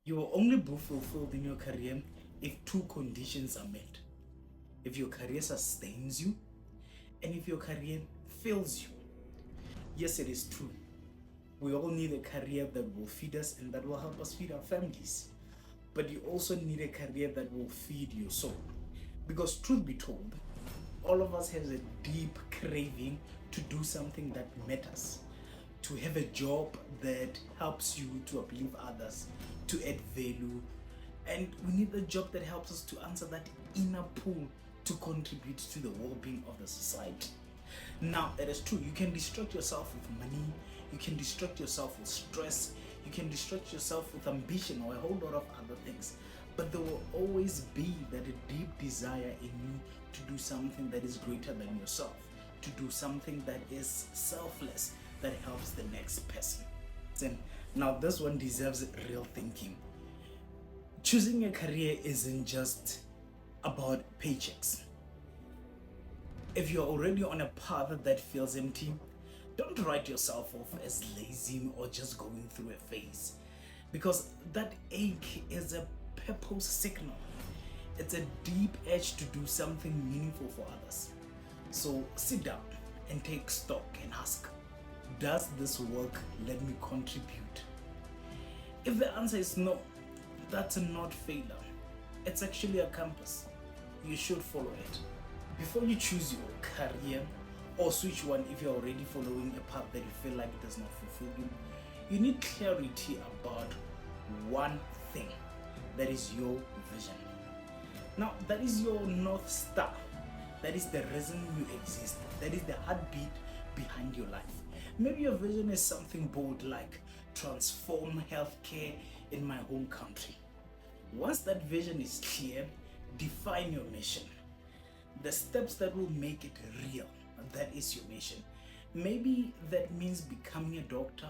You will only be fulfilled in your career if two conditions are met. If your career sustains you, and if your career fills you. Yes, it is true. We all need a career that will feed us and that will help us feed our families. But you also need a career that will feed your soul. Because, truth be told, all of us has a deep craving to do something that matters, to have a job that helps you to uplift others, to add value, and we need a job that helps us to answer that inner pull to contribute to the well-being of the society. Now, it is true, you can distract yourself with money, you can distract yourself with stress, you can distract yourself with ambition or a whole lot of other things. But there will always be that a deep desire in you to do something that is greater than yourself, to do something that is selfless, that helps the next person. And now, this one deserves real thinking. Choosing a career isn't just about paychecks. If you're already on a path that feels empty, don't write yourself off as lazy or just going through a phase. Because that ache is a purpose signal. It's a deep edge to do something meaningful for others. So sit down and take stock and ask, does this work let me contribute? If the answer is no, that's not failure. It's actually a compass. You should follow it. Before you choose your career or switch one if you're already following a path that you feel like does not fulfill you, you need clarity about one thing, that is your vision. Now, that is your North Star. That is the reason you exist. That is the heartbeat behind your life. Maybe your vision is something bold like transform healthcare in my home country. Once that vision is clear, define your mission. The steps that will make it real, that is your mission. Maybe that means becoming a doctor,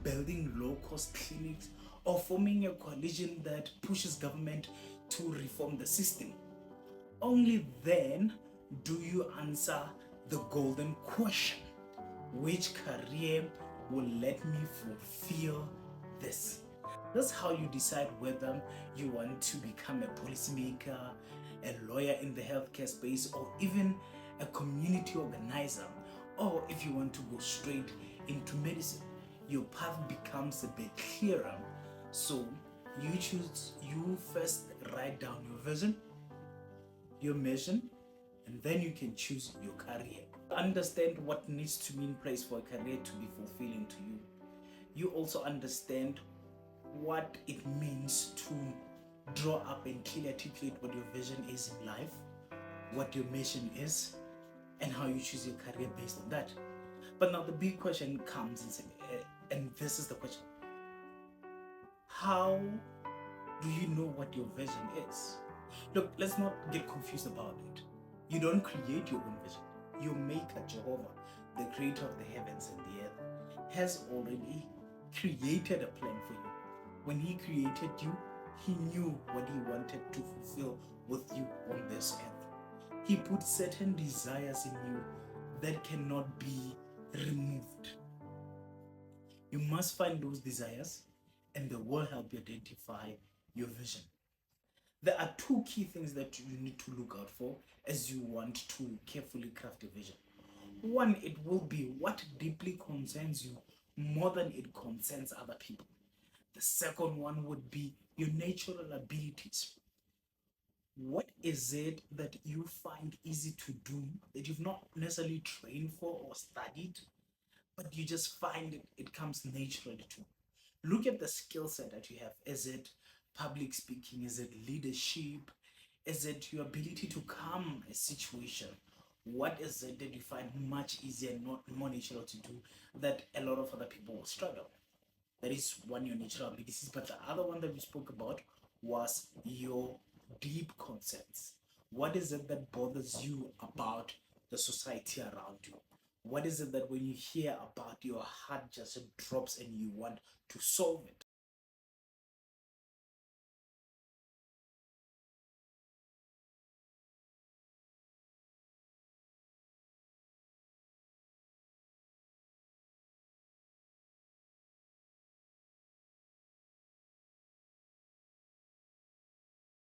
building low-cost clinics, or forming a coalition that pushes government to reform the system. Only then do you answer the golden question: which career will let me fulfill this? That's how you decide whether you want to become a policymaker, a lawyer in the healthcare space, or even a community organizer, or if you want to go straight into medicine. Your path becomes a bit clearer. So you first write down your vision, your mission, and then you can choose your career. Understand what needs to be in place for a career to be fulfilling to you. You also understand what it means to draw up and clearly articulate what your vision is in life, what your mission is, and how you choose your career based on that. But now the big question comes, and this is the question: how do you know what your vision is? Look, let's not get confused about it. You don't create your own vision. Your maker, Jehovah, the creator of the heavens and the earth, has already created a plan for you. When he created you, he knew what he wanted to fulfill with you on this earth. He put certain desires in you that cannot be removed. You must find those desires, and they will help you identify your vision. There are two key things that you need to look out for as you want to carefully craft a vision. One, it will be what deeply concerns you more than it concerns other people. The second one would be your natural abilities. What is it that you find easy to do that you've not necessarily trained for or studied, but you just find it comes naturally to? Look at the skill set that you have. Is it public speaking? Is it leadership? Is it your ability to calm a situation? What is it that you find much easier, not more natural to do, that a lot of other people will struggle? That is one, your natural abilities. But the other one that we spoke about was your deep concerns. What is it that bothers you about the society around you? What is it that when you hear about, your heart just drops and you want to solve it?